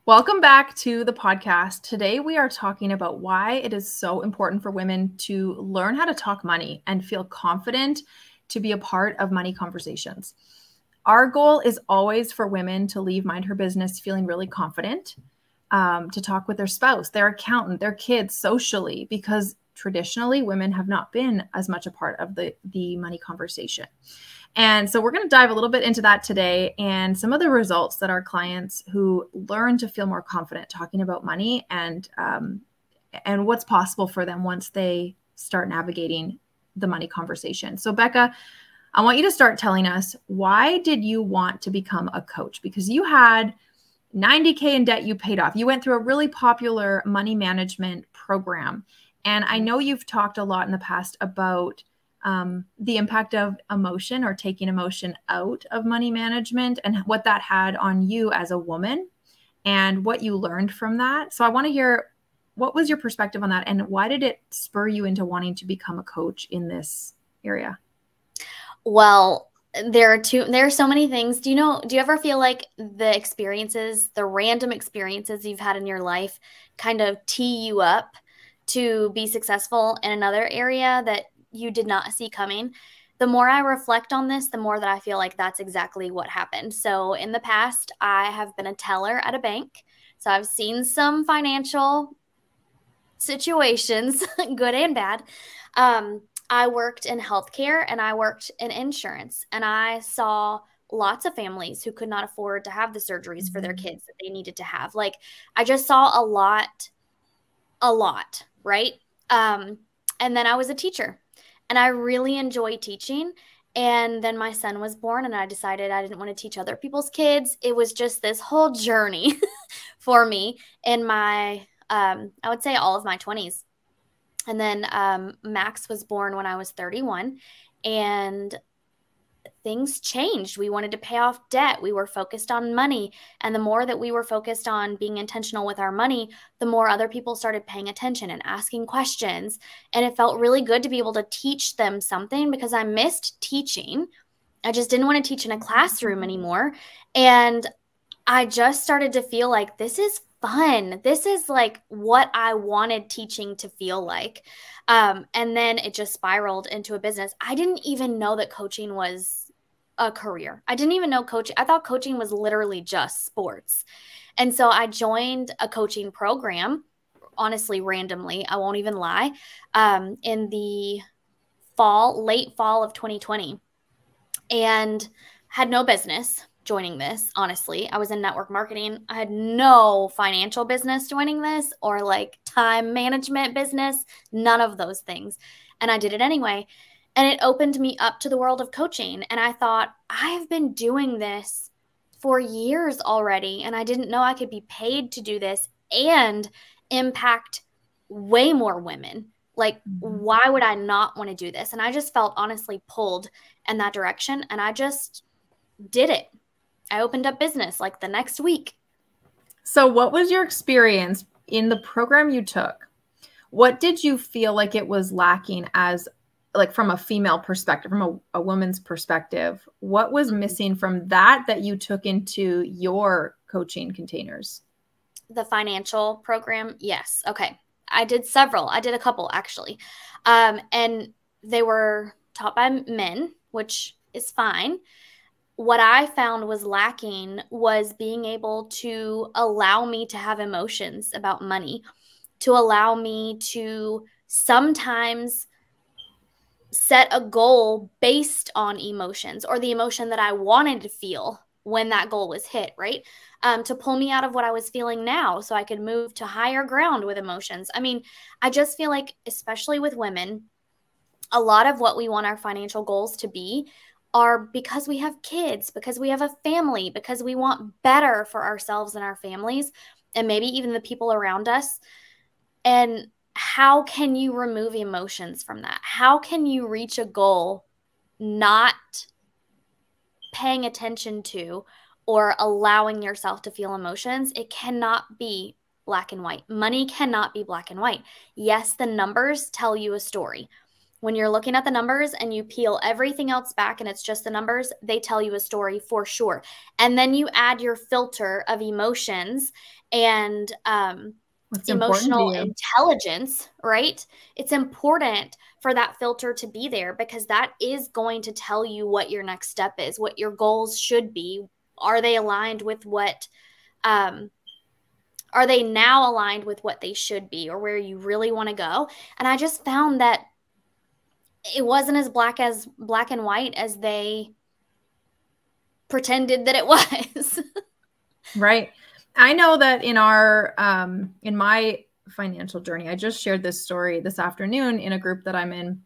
Welcome back to the podcast. Today we are talking about why it is so important for women to learn how to talk money and feel confident to be a part of money conversations. Our goal is always for women to leave Mind Her Business feeling really confident, to talk with their spouse, their accountant, their kids socially, because traditionally women have not been as much a part of the money conversation. And so we're going to dive a little bit into that today and some of the results that our clients who learn to feel more confident talking about money and what's possible for them once they start navigating the money conversation. So Becca, I want you to start telling us, why did you want to become a coach? Because you had $90K in debt you paid off. You went through a really popular money management program. And I know you've talked a lot in the past about the impact of emotion or taking emotion out of money management and what that had on you as a woman and what you learned from that. So I want to hear, what was your perspective on that and why did it spur you into wanting to become a coach in this area? Well, there are so many things. Do you ever feel like the random experiences you've had in your life kind of tee you up to be successful in another area that you did not see coming? The more I reflect on this, the more that I feel like that's exactly what happened. So in the past, I have been a teller at a bank. So I've seen some financial situations, good and bad. I worked in healthcare and I worked in insurance, and I saw lots of families who could not afford to have the surgeries for their kids that they needed to have. Like, I just saw a lot, right? And then I was a teacher and I really enjoy teaching. And then my son was born and I decided I didn't want to teach other people's kids. It was just this whole journey for me in my, I would say all of my 20s. And then Max was born when I was 31 and things changed. We wanted to pay off debt. We were focused on money. And the more that we were focused on being intentional with our money, the more other people started paying attention and asking questions. And it felt really good to be able to teach them something because I missed teaching. I just didn't want to teach in a classroom anymore. And I just started to feel like this is fun. This is like what I wanted teaching to feel like. And then it just spiraled into a business. I didn't even know that coaching was a career. I didn't even know coaching. I thought coaching was literally just sports. And so I joined a coaching program, honestly, randomly. I won't even lie, in the late fall of 2020, and had no business joining this. Honestly, I was in network marketing. I had no financial business joining this or like time management business, none of those things. And I did it anyway. And it opened me up to the world of coaching. And I thought, I have been doing this for years already. And I didn't know I could be paid to do this and impact way more women. Like, why would I not want to do this? And I just felt honestly pulled in that direction. And I just did it. I opened up business like the next week. So what was your experience in the program you took? What did you feel like it was lacking as, like, from a female perspective, from a woman's perspective? What was missing from that you took into your coaching containers? The financial program? Yes. Okay. I did several. I did a couple actually. And they were taught by men, which is fine. What I found was lacking was being able to allow me to have emotions about money, to allow me to sometimes set a goal based on emotions or the emotion that I wanted to feel when that goal was hit, right? To pull me out of what I was feeling now so I could move to higher ground with emotions. I mean, I just feel like, especially with women, a lot of what we want our financial goals to be are because we have kids, because we have a family, because we want better for ourselves and our families, and maybe even the people around us. And how can you remove emotions from that? How can you reach a goal not paying attention to or allowing yourself to feel emotions? It cannot be black and white. Money cannot be black and white. Yes, the numbers tell you a story. When you're looking at the numbers and you peel everything else back and it's just the numbers, they tell you a story for sure. And then you add your filter of emotions and What's important to emotional you? intelligence, right? It's important for that filter to be there because that is going to tell you what your next step is, what your goals should be. Are they aligned with what, are they now aligned with what they should be or where you really want to go? And I just found that it wasn't as black and white as they pretended that it was. Right. I know that in my financial journey, I just shared this story this afternoon in a group that I'm in,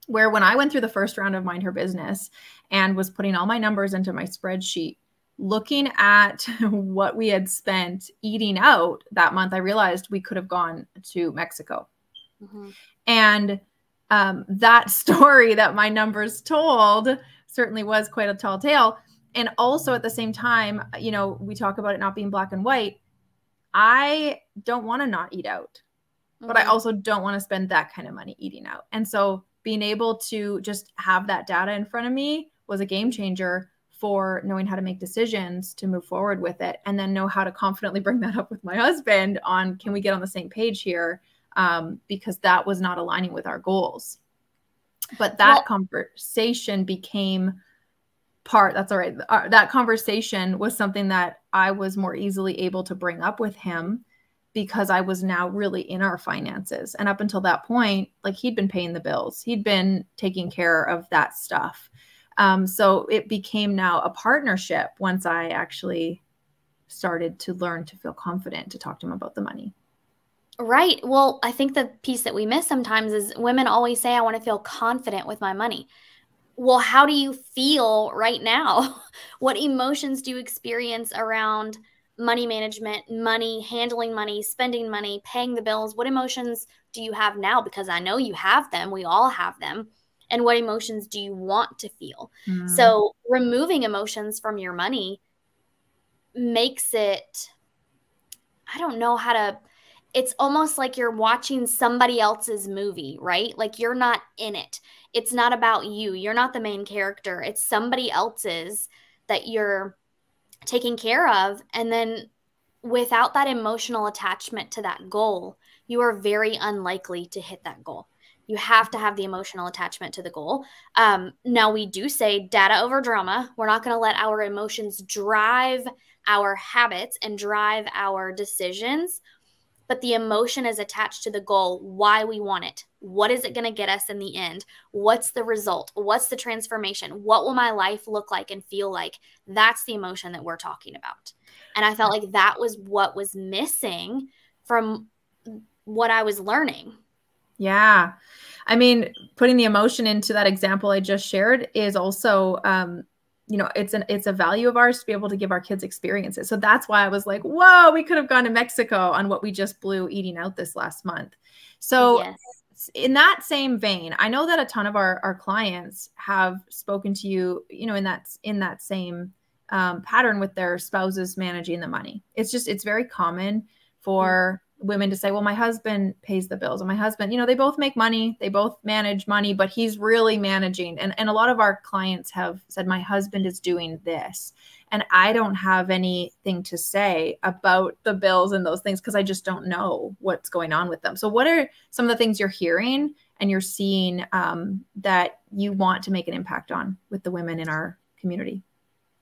where when I went through the first round of Mind Her Business and was putting all my numbers into my spreadsheet, looking at what we had spent eating out that month, I realized we could have gone to Mexico. Mm-hmm. And that story that my numbers told certainly was quite a tall tale. And also at the same time, you know, we talk about it not being black and white. I don't want to not eat out, but I also don't want to spend that kind of money eating out. And so being able to just have that data in front of me was a game changer for knowing how to make decisions to move forward with it, and then know how to confidently bring that up with my husband on, can we get on the same page here? Because that was not aligning with our goals. But that conversation became that's all right. That conversation was something that I was more easily able to bring up with him because I was now really in our finances. And up until that point, like, he'd been paying the bills. He'd been taking care of that stuff. So it became now a partnership once I actually started to learn to feel confident to talk to him about the money. Right. Well, I think the piece that we miss sometimes is women always say, I want to feel confident with my money. Well, how do you feel right now? What emotions do you experience around money management, money, handling money, spending money, paying the bills? What emotions do you have now? Because I know you have them. We all have them. And what emotions do you want to feel? So removing emotions from your money makes it, I don't know how to, it's almost like you're watching somebody else's movie, right? Like, you're not in it. It's not about you. You're not the main character. It's somebody else's that you're taking care of. And then without that emotional attachment to that goal, you are very unlikely to hit that goal. You have to have the emotional attachment to the goal. Now, we do say data over drama. We're not going to let our emotions drive our habits and drive our decisions. But the emotion is attached to the goal, why we want it. What is it going to get us in the end? What's the result? What's the transformation? What will my life look like and feel like? That's the emotion that we're talking about. And I felt like that was what was missing from what I was learning. Yeah. I mean, putting the emotion into that example I just shared is also, you know, it's a value of ours to be able to give our kids experiences. So that's why I was like, whoa, we could have gone to Mexico on what we just blew eating out this last month. So yes, in that same vein, I know that a ton of our clients have spoken to you, you know, in that same pattern with their spouses managing the money. It's very common for women to say, well, my husband pays the bills, and my husband, you know, they both make money, they both manage money, but he's really managing. And a lot of our clients have said, my husband is doing this, and I don't have anything to say about the bills and those things because I just don't know what's going on with them. So what are some of the things you're hearing and you're seeing that you want to make an impact on with the women in our community?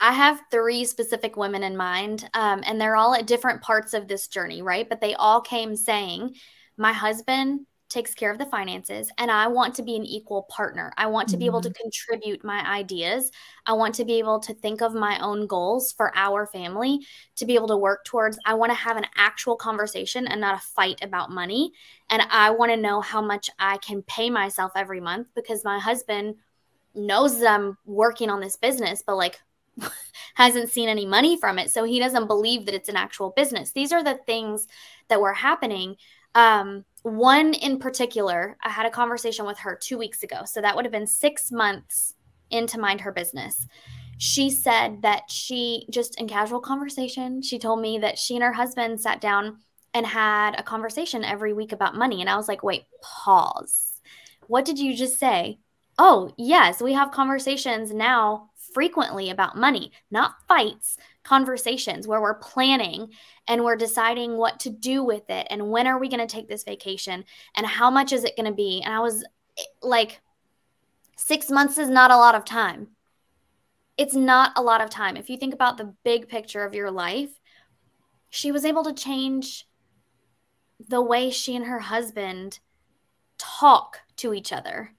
I have 3 specific women in mind, and they're all at different parts of this journey, right? But they all came saying, my husband takes care of the finances, and I want to be an equal partner. I want to be able to contribute my ideas. I want to be able to think of my own goals for our family to be able to work towards. I want to have an actual conversation and not a fight about money. And I want to know how much I can pay myself every month, because my husband knows that I'm working on this business, but like, hasn't seen any money from it. So he doesn't believe that it's an actual business. These are the things that were happening. One in particular, I had a conversation with her 2 weeks ago. So that would have been 6 months into Mind Her Business. She said that she, just in casual conversation, she told me that she and her husband sat down and had a conversation every week about money. And I was like, wait, pause. What did you just say? Oh, yes, we have conversations now frequently about money, not fights, conversations where we're planning and we're deciding what to do with it and when are we going to take this vacation and how much is it going to be. And I was like, 6 months is not a lot of time. It's not a lot of time. If you think about the big picture of your life, she was able to change the way she and her husband talk to each other,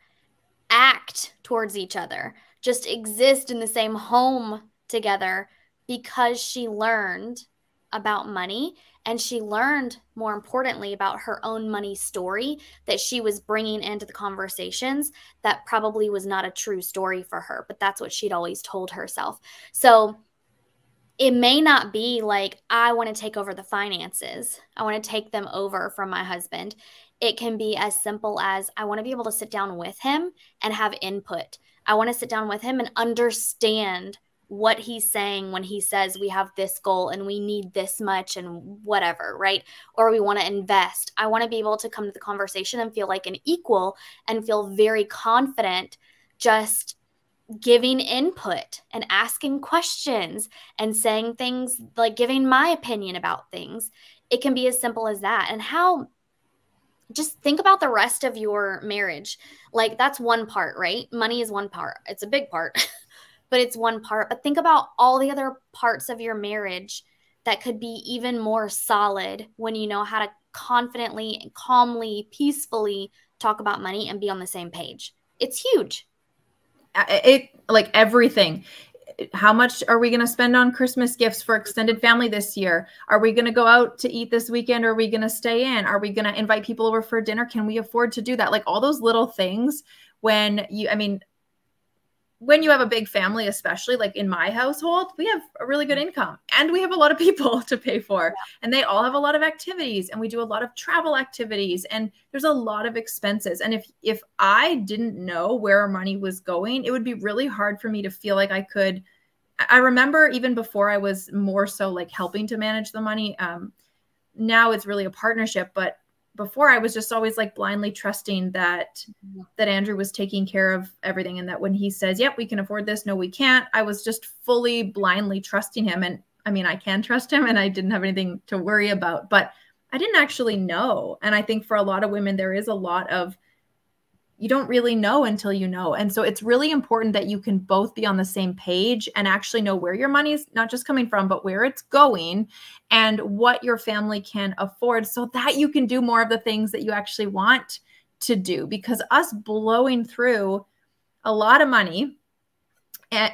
act towards each other, just exist in the same home together because she learned about money and she learned, more importantly, about her own money story that she was bringing into the conversations that probably was not a true story for her, but that's what she'd always told herself. So it may not be like, I want to take over the finances. I want to take them over from my husband. It can be as simple as I want to be able to sit down with him and have input. I want to sit down with him and understand what he's saying when he says we have this goal and we need this much and whatever, right? Or we want to invest. I want to be able to come to the conversation and feel like an equal and feel very confident just giving input and asking questions and saying things like giving my opinion about things. It can be as simple as that. And how, just think about the rest of your marriage. Like that's one part, right? Money is one part. It's a big part, but it's one part. But think about all the other parts of your marriage that could be even more solid when you know how to confidently and calmly, peacefully talk about money and be on the same page. It's huge. It like everything. How much are we going to spend on Christmas gifts for extended family this year? Are we going to go out to eat this weekend? Or are we going to stay in? Are we going to invite people over for dinner? Can we afford to do that? Like all those little things when you, I mean, when you have a big family, especially like in my household, we have a really good income and we have a lot of people to pay for and they all have a lot of activities and we do a lot of travel activities and there's a lot of expenses. And if I didn't know where our money was going, it would be really hard for me to feel like I could. I remember even before I was more so like helping to manage the money. Now it's really a partnership, but before I was just always like blindly trusting that Andrew was taking care of everything. And that when he says, yep, we can afford this. No, we can't. I was just fully blindly trusting him. And I mean, I can trust him and I didn't have anything to worry about, but I didn't actually know. And I think for a lot of women, there is a lot of, you don't really know until you know. And so it's really important that you can both be on the same page and actually know where your money is not just coming from, but where it's going and what your family can afford so that you can do more of the things that you actually want to do. Because us blowing through a lot of money and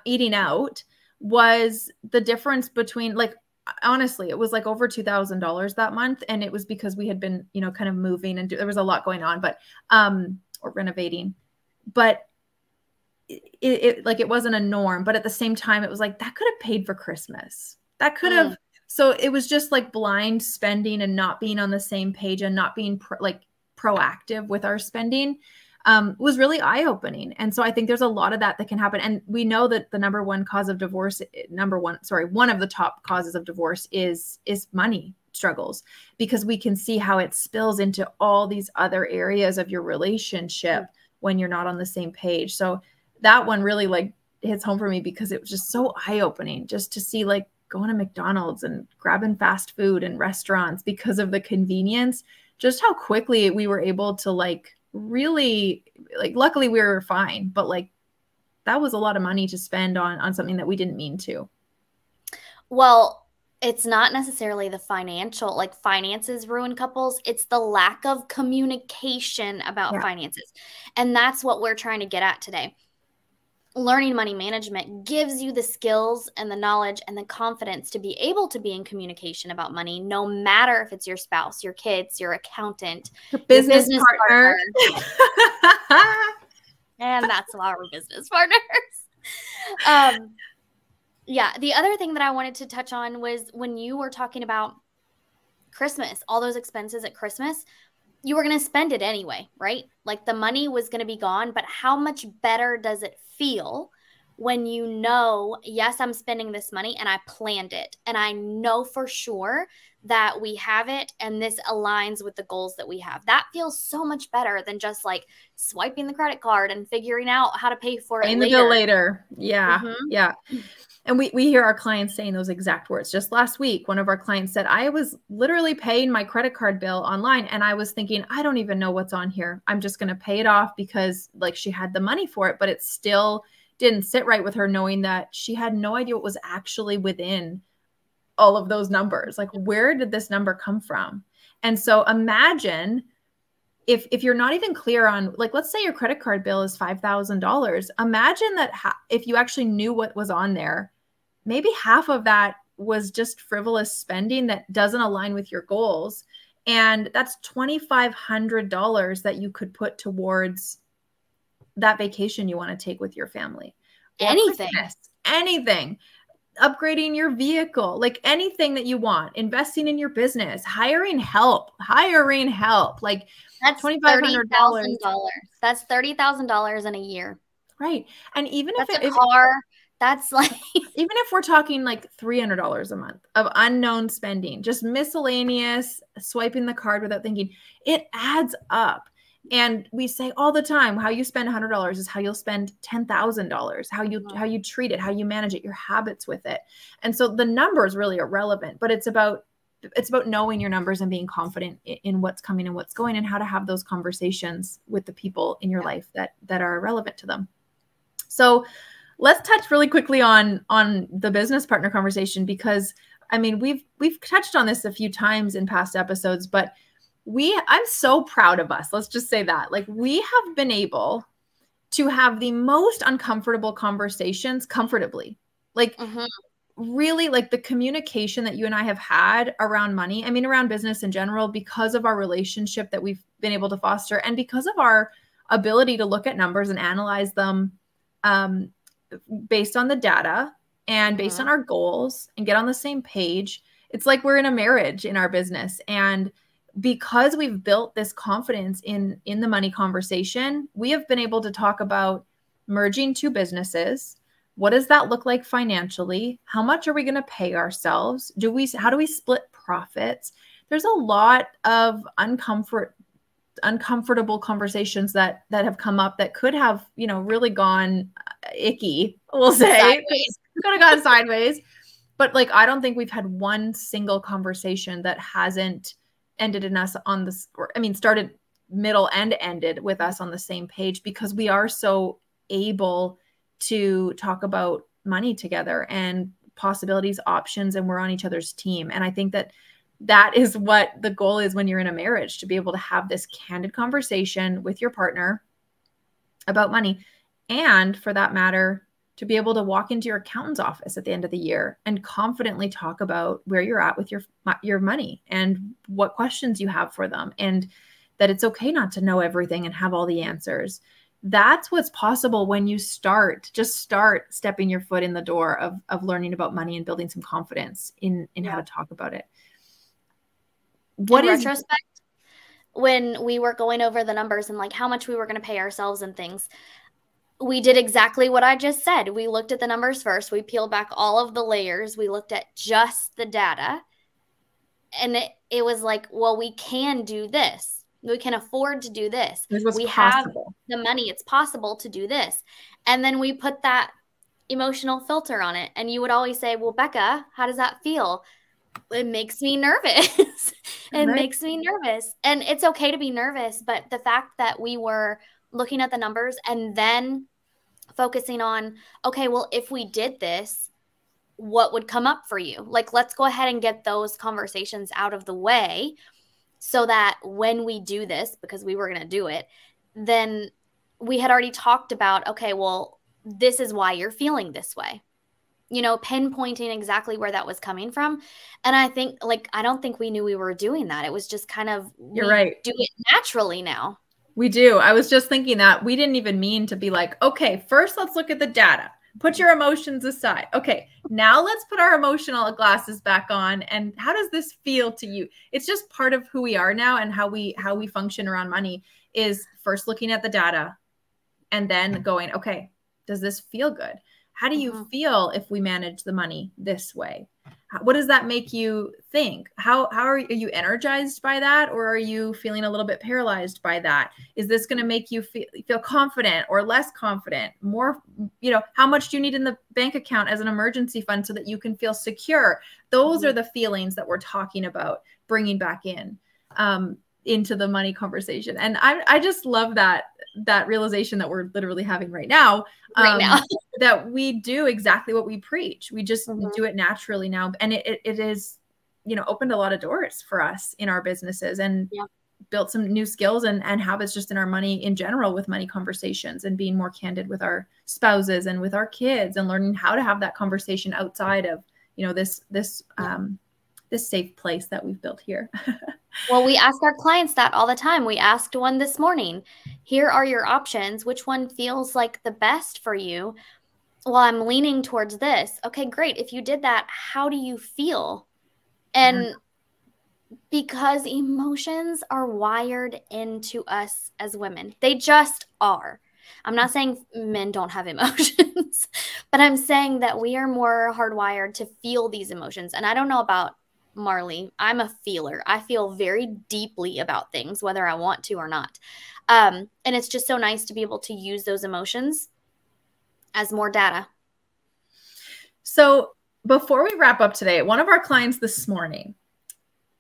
eating out was the difference between, like, honestly, it was like over $2,000 that month. And it was because we had been, you know, kind of moving and there was a lot going on, but, or renovating, but it wasn't a norm, but at the same time, it was like, that could have paid for Christmas. That could have, so it was just like blind spending and not being on the same page and not being proactive with our spending, was really eye-opening. And so I think there's a lot of that can happen. And we know that the one of the top causes of divorce is money struggles, because we can see how it spills into all these other areas of your relationship when you're not on the same page. So that one really like hits home for me because it was just so eye-opening just to see like going to McDonald's and grabbing fast food and restaurants because of the convenience, just how quickly we were able to like really, like, luckily we were fine, but like that was a lot of money to spend on something that we didn't mean to. Well, it's not necessarily the financial, like finances ruin couples. It's the lack of communication about finances. And that's what we're trying to get at today. Learning money management gives you the skills and the knowledge and the confidence to be able to be in communication about money, no matter if it's your spouse, your kids, your accountant, your business partner. And that's our business partners. Yeah, the other thing that I wanted to touch on was when you were talking about Christmas, all those expenses at Christmas, you were going to spend it anyway, right? Like the money was going to be gone, but how much better does it feel when you know, yes, I'm spending this money and I planned it and I know for sure that we have it and this aligns with the goals that we have. That feels so much better than just like swiping the credit card and figuring out how to pay for it Paying later. the bill later. Yeah. Yeah. And we hear our clients saying those exact words. Just last week, one of our clients said, I was literally paying my credit card bill online and I was thinking, I don't even know what's on here. I'm just going to pay it off because like she had the money for it, but it still didn't sit right with her knowing that she had no idea what was actually within all of those numbers. Like, where did this number come from? And so imagine if you're not even clear on, like, let's say your credit card bill is $5,000. Imagine that if you actually knew what was on there, maybe half of that was just frivolous spending that doesn't align with your goals. And that's $2,500 that you could put towards that vacation you want to take with your family. Or Anything. Christmas, anything. Upgrading your vehicle, like anything that you want, investing in your business, hiring help. Like that's $2,500. That's $30,000 in a year. Right. And even that's if a car, that's like, even if we're talking like $300 a month of unknown spending, just miscellaneous, swiping the card without thinking, it adds up. And we say all the time, how you spend $100 is how you'll spend $10,000, how you treat it, how you manage it, your habits with it. And so the numbers really are relevant, but it's about knowing your numbers and being confident in what's coming and what's going and how to have those conversations with the people in your life that are relevant to them. So let's touch really quickly on the business partner conversation, because I mean, we've touched on this a few times in past episodes, but I'm so proud of us. Let's just say that. Like, we have been able to have the most uncomfortable conversations comfortably. Like, really, like the communication that you and I have had around money, I mean, around business in general, because of our relationship that we've been able to foster and because of our ability to look at numbers and analyze them based on the data and based on our goals and get on the same page. It's like we're in a marriage in our business. And because we've built this confidence in the money conversation, we have been able to talk about merging two businesses. What does that look like financially? How much are we going to pay ourselves? How do we split profits? There's a lot of uncomfortable conversations that have come up that could have, really gone icky, we'll say. Could have gone sideways. But like, I don't think we've had one single conversation that hasn't ended in us on this, started middle and ended with us on the same page, because we are so able to talk about money together and possibilities, options, and we're on each other's team. And I think that is what the goal is when you're in a marriage, to be able to have this candid conversation with your partner about money. And for that matter, to be able to walk into your accountant's office at the end of the year and confidently talk about where you're at with your money and what questions you have for them, and that it's okay not to know everything and have all the answers. That's what's possible when you start stepping your foot in the door of learning about money and building some confidence in how to talk about it. In retrospect, when we were going over the numbers and like how much we were going to pay ourselves and things, we did exactly what I just said. We looked at the numbers first. We peeled back all of the layers. We looked at just the data. And it was like, well, we can do this. We can afford to do this. We have the money. It's possible to do this. And then we put that emotional filter on it. And you would always say, well, Becca, how does that feel? It makes me nervous. Makes me nervous. And it's okay to be nervous. But the fact that we were looking at the numbers and then focusing on, okay, well, if we did this, what would come up for you? Like, let's go ahead and get those conversations out of the way so that when we do this, because we were going to do it, then we had already talked about, okay, well, this is why you're feeling this way. Pinpointing exactly where that was coming from. And I think, I don't think we knew we were doing that. It was just kind of, you're right, do it naturally now. We do. I was just thinking that we didn't even mean to be like, okay, first let's look at the data. Put your emotions aside. Okay, now let's put our emotional glasses back on. And how does this feel to you? It's just part of who we are now, and how we function around money is first looking at the data and then going, okay, does this feel good? How do you feel if we manage the money this way? What does that make you think? How are you energized by that? Or are you feeling a little bit paralyzed by that? Is this going to make you feel confident or less confident? More, how much do you need in the bank account as an emergency fund so that you can feel secure? Those are the feelings that we're talking about bringing back into the money conversation. And I just love that realization that we're literally having right now, that we do exactly what we preach. We just do it naturally now. And it is, opened a lot of doors for us in our businesses, and built some new skills and habits just in our money in general, with money conversations, and being more candid with our spouses and with our kids, and learning how to have that conversation outside of, this safe place that we've built here. Well, we ask our clients that all the time. We asked one this morning, here are your options. Which one feels like the best for you? Well, I'm leaning towards this. Okay, great. If you did that, how do you feel? And because emotions are wired into us as women, they just are. I'm not saying men don't have emotions, but I'm saying that we are more hardwired to feel these emotions. And I don't know about Marley. I'm a feeler. I feel very deeply about things, whether I want to or not. And it's just so nice to be able to use those emotions as more data. So before we wrap up today, one of our clients this morning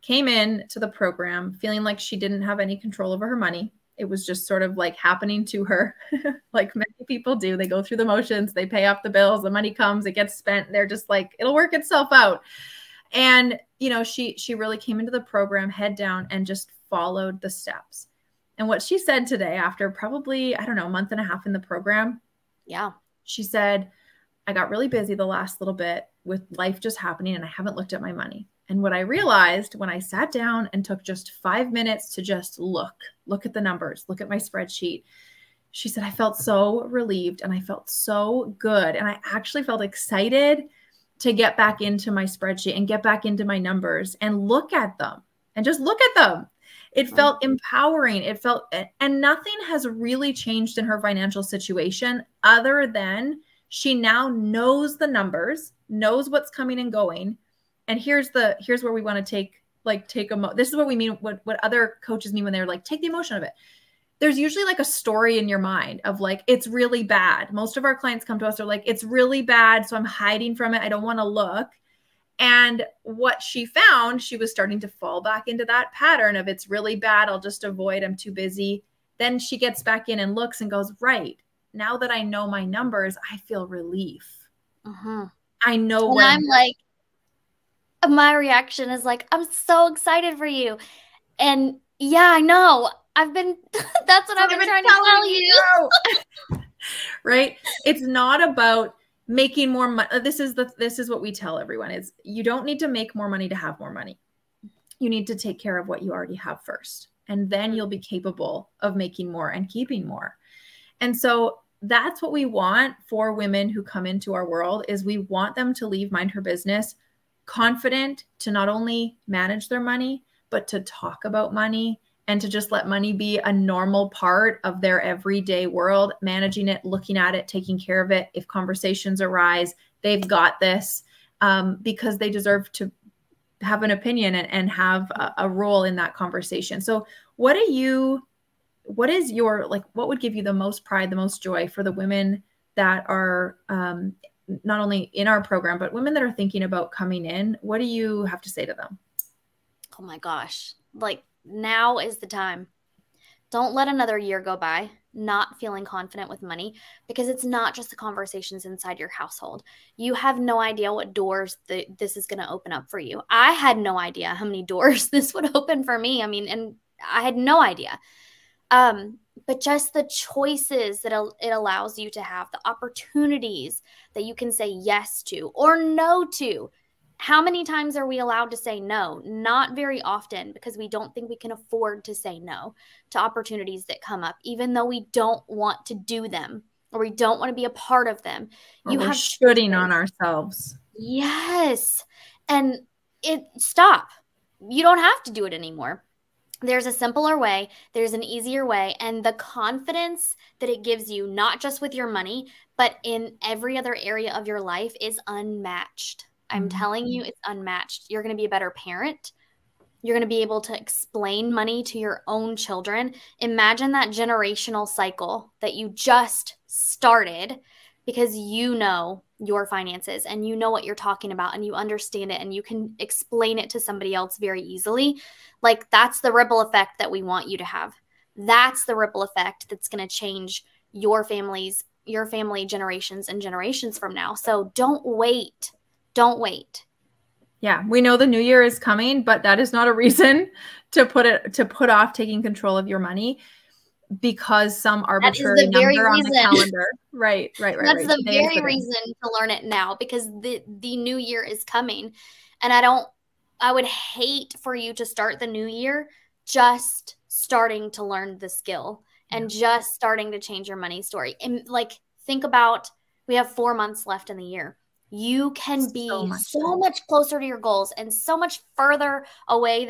came in to the program feeling like she didn't have any control over her money. It was just sort of like happening to her, like many people do. They go through the motions, they pay off the bills, the money comes, it gets spent. They're just like, it'll work itself out. And, she really came into the program head down and just followed the steps. And what she said today, after probably, I don't know, a month and a half in the program. Yeah. She said, I got really busy the last little bit with life just happening, and I haven't looked at my money. And what I realized when I sat down and took just 5 minutes to just look at the numbers, look at my spreadsheet, she said, I felt so relieved and I felt so good. And I actually felt excited to get back into my spreadsheet and get back into my numbers and look at them and just look at them. It felt empowering. It felt, and nothing has really changed in her financial situation other than she now knows the numbers, knows what's coming and going. And here's where we want to this is what we mean, what other coaches mean when they're like, take the emotion of it. There's usually like a story in your mind of like, it's really bad. Most of our clients come to us, they're like, it's really bad, so I'm hiding from it. I don't want to look. And what she found, she was starting to fall back into that pattern of, it's really bad, I'll just avoid, I'm too busy. Then she gets back in and looks and goes, right, now that I know my numbers, I feel relief. I know when I'm like, my reaction is like, I'm so excited for you. And yeah, I know. That's what I've been trying to tell you. Right? It's not about making more money. This is what we tell everyone is, you don't need to make more money to have more money. You need to take care of what you already have first. And then you'll be capable of making more and keeping more. And so that's what we want for women who come into our world, is we want them to leave Mind Her Business confident to not only manage their money, but to talk about money and to just let money be a normal part of their everyday world, managing it, looking at it, taking care of it. If conversations arise, they've got this, because they deserve to have an opinion and have a role in that conversation. So what would give you the most pride, the most joy for the women that are not only in our program, but women that are thinking about coming in? What do you have to say to them? Oh my gosh. Like, now is the time. Don't let another year go by not feeling confident with money, because it's not just the conversations inside your household. You have no idea what doors this is going to open up for you. I had no idea how many doors this would open for me. I mean, and I had no idea. But just the choices that it allows you to have, the opportunities that you can say yes to or no to. How many times are we allowed to say no? Not very often, because we don't think we can afford to say no to opportunities that come up, even though we don't want to do them or we don't want to be a part of them. You have shooting on ourselves. Yes. And stop. You don't have to do it anymore. There's a simpler way, there's an easier way, and the confidence that it gives you, not just with your money, but in every other area of your life, is unmatched. I'm telling you, it's unmatched. You're going to be a better parent. You're going to be able to explain money to your own children. Imagine that generational cycle that you just started because you know your finances and you know what you're talking about and you understand it and you can explain it to somebody else very easily. Like, that's the ripple effect that we want you to have. That's the ripple effect that's going to change your family generations and generations from now. So don't wait. Don't wait. Yeah, we know the new year is coming, but that is not a reason to put off taking control of your money because some arbitrary number on the calendar. Right. That's the very reason to learn it now, because the new year is coming. And I would hate for you to start the new year just starting to learn the skill and just starting to change your money story. And like, think about, we have 4 months left in the year. You can be so much closer to your goals and so much further away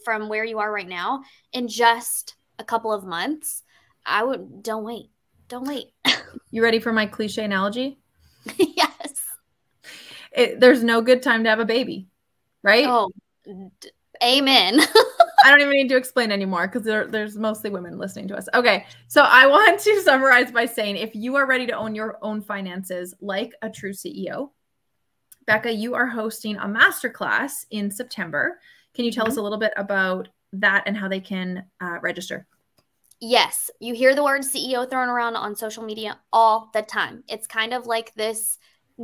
from where you are right now in just a couple of months. Don't wait. Don't wait. You ready for my cliche analogy? Yes. There's no good time to have a baby, right? Oh, amen. I don't even need to explain anymore because there's mostly women listening to us. Okay, so I want to summarize by saying, if you are ready to own your own finances like a true CEO, Becca, you are hosting a masterclass in September. Can you tell us a little bit about that and how they can register? Yes, you hear the word CEO thrown around on social media all the time. It's kind of like this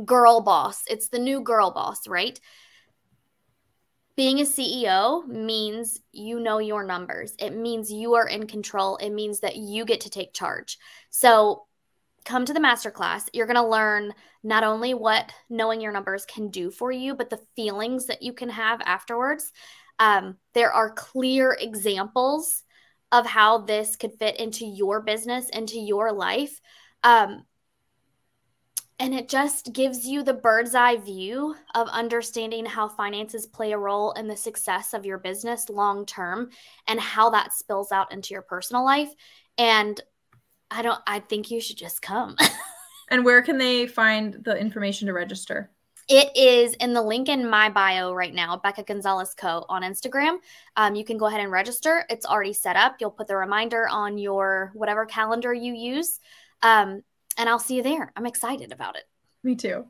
girl boss. It's the new girl boss, right? Being a CEO means you know your numbers. It means you are in control. It means that you get to take charge. So come to the masterclass. You're going to learn not only what knowing your numbers can do for you, but the feelings that you can have afterwards. There are clear examples of how this could fit into your business, into your life. And it just gives you the bird's eye view of understanding how finances play a role in the success of your business long term and how that spills out into your personal life. And I think you should just come. And where can they find the information to register? It is in the link in my bio right now, Becca Gonzalez Co. on Instagram. You can go ahead and register. It's already set up. You'll put the reminder on your whatever calendar you use. And I'll see you there. I'm excited about it. Me too.